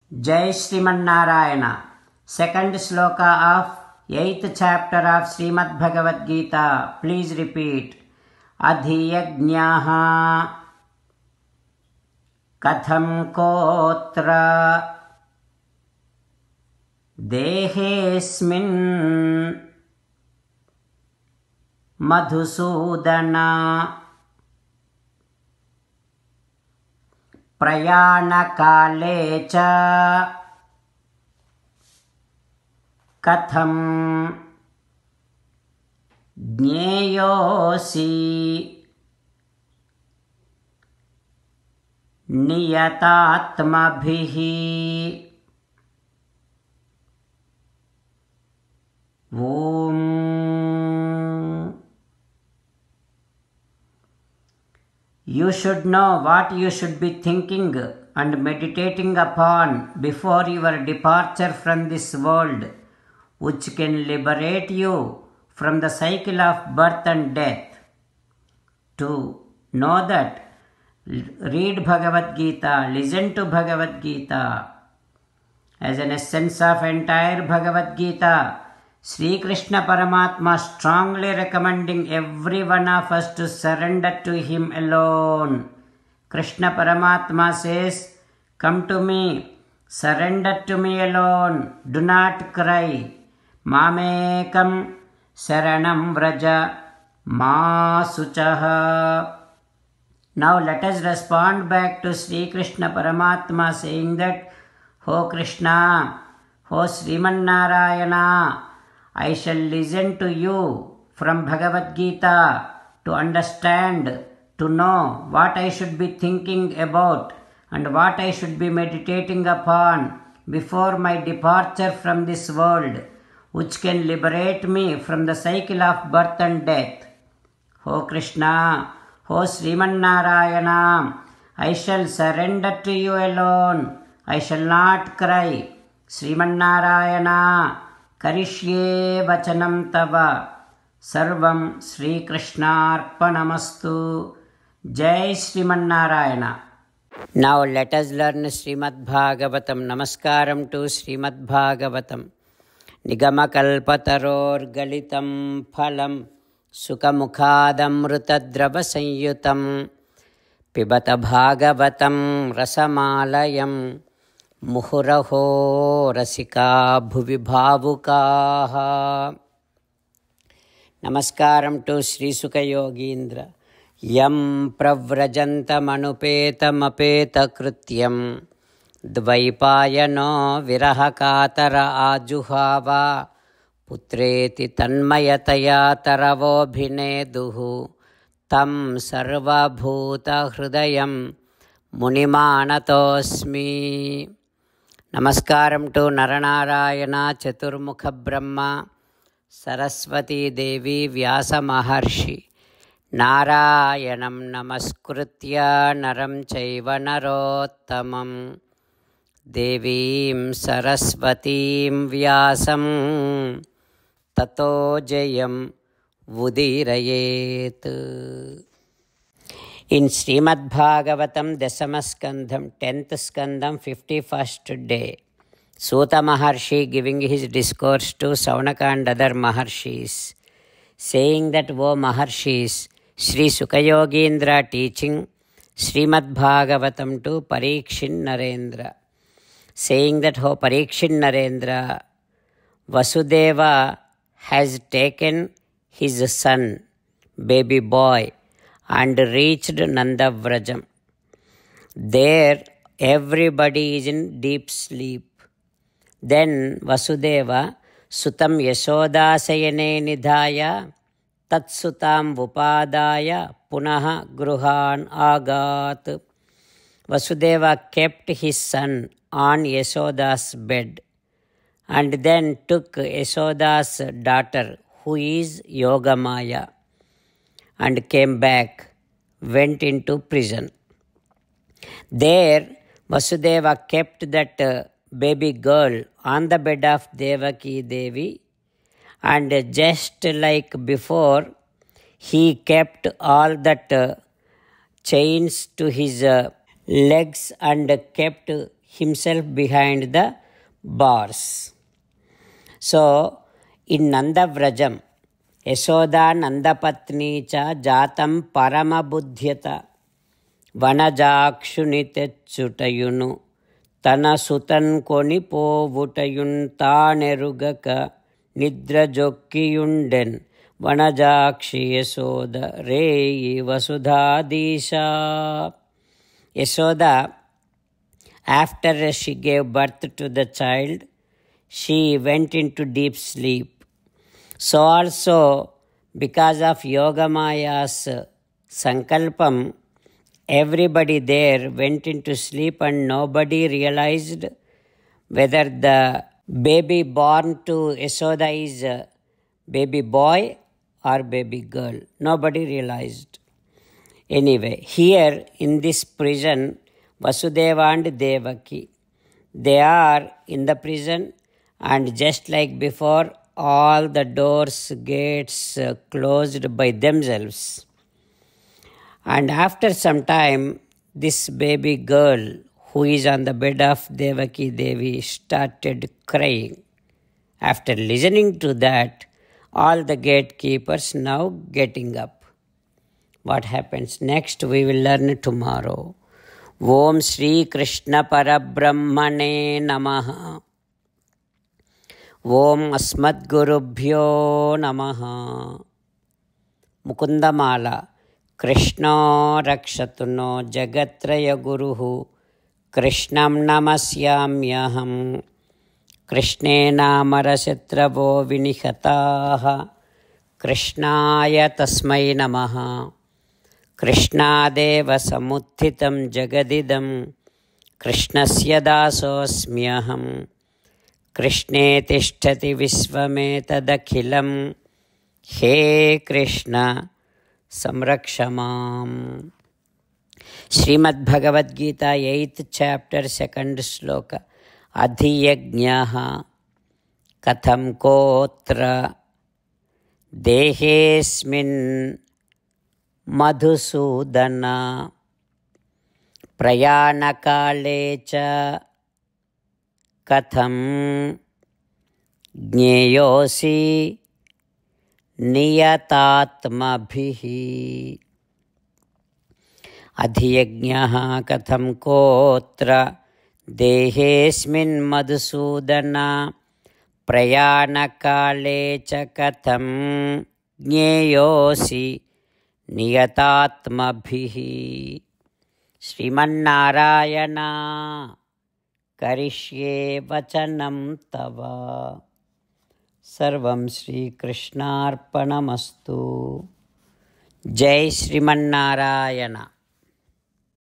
Jai Srimannarayana. Second sloka of 8th chapter of Srimad Bhagavad Gita. Please repeat. Adhiyajñāha katham kotra dehesmin madhusudana प्रयाणकाले च कथं ज्ञेयोऽसि नियतात्मभिः ॐ You should know what you should be thinking and meditating upon before your departure from this world, which can liberate you from the cycle of birth and death. To know that, read Bhagavad Gita, listen to Bhagavad Gita. As an essence of entire Bhagavad Gita, Sri Krishna Paramatma strongly recommending every one of us to surrender to Him alone. Krishna Paramatma says, "Come to me, surrender to me alone, do not cry. Mamekam saranam vraja ma suchaha." Now let us respond back to Sri Krishna Paramatma saying that, "O Krishna, O Srimannarayana, I shall listen to you from Bhagavad Gita to understand, to know what I should be thinking about and what I should be meditating upon before my departure from this world, which can liberate me from the cycle of birth and death. O Krishna, O Srimannarayana, I shall surrender to you alone. I shall not cry. Srimannarayana, Karishye vachanam tava. Sarvam Sri Krishnarpanamastu. Jai Srimannarayana. Now let us learn Srimad Bhagavatam. Namaskaram to Srimad Bhagavatam. Nigamakalpataror galitam phalam sukamukhadamrutadrava sanyutam pibata bhagavatam rasamalayam मुहुरहो रसिका भुवि भावुकाः. Namaskaram to Sri Sukha Yogindra. Yam pravrajantamapetamapetakrutyam dvaipayano virahakatara ajuhava putreti tanmayataya taravobhineduhu tam sarvabhuta hridayam munimanatosmi. Namaskaram to Naranarayana Chaturmukha Brahma Saraswati Devi Vyasa Maharshi Narayanam Namaskritya Naram Chaiva Narottamam Devim Saraswatim Vyasam Tato Jayam Vudirayet. In Srimad Bhagavatam, Dasamaskandham, 10th Skandham, 51st day, Suta Maharshi giving his discourse to Saunaka and other Maharshis, saying that, "O Maharshis, Sri Sukayogindra teaching Srimad Bhagavatam to Parikshin Narendra, saying that, O Parikshin Narendra, Vasudeva has taken his son, baby boy, and reached Nandavrajam. There everybody is in deep sleep. Then Vasudeva Sutam Yasodasayane Nidhaya Tatsutam Vupadaya Punaha Gruhan Agat." Vasudeva kept his son on Yasoda's bed and then took Yasoda's daughter, who is Yogamaya, and came back, went into prison. There Vasudeva kept that baby girl on the bed of Devaki Devi, and just like before, he kept all that chains to his legs and kept himself behind the bars. So, in Nandavrajam, Yasoda Nandapatni cha jatam paramabudhyata vanajakshunitechutayunu tana sutan koni povutayun tanerugaka nidra jokkiyunden vanajakshi Yasoda reyi vasudhadisha. Yasoda, after she gave birth to the child, she went into deep sleep. So also, because of Yogamaya's sankalpam, everybody there went into sleep and nobody realized whether the baby born to Yasoda is a baby boy or baby girl. Nobody realized. Anyway, here in this prison, Vasudeva and Devaki, they are in the prison, and just like before, all the doors, gates closed by themselves. And after some time, this baby girl who is on the bed of Devaki Devi started crying. After listening to that, all the gatekeepers now getting up. What happens next we will learn tomorrow. Om Shri Krishna Parabrahmane Namaha. Om Asmadgurubhyo Namaha. Mukundamala. Krishna Rakshatuno Jagatraya Guruhu Krishnam Namasyamyaham. Krishne Namarashatravo Vinihataha Krishnaya Tasmai Namaha. Krishnadeva Samuthitam Jagadidam Krishnasya Dasosmyaham. Krishne Tishtati Visvametadakhilam. He Krishna Samrakshamam. Srimad Bhagavad Gita 8th chapter 2nd sloka. Adhiyajnaha katham kotra dehesmin madhusudana prayanakalecha katham jneyosi niyatatmabhihi. Adhiyajnaha katham kotra dehesmin madhusudana prayanakalecha katham jneyosi niyatatmabhihi. Srimannarayana karishye vachanam tava. Sarvam Shri Krishnarpanamastu. Jai Srimannarayana.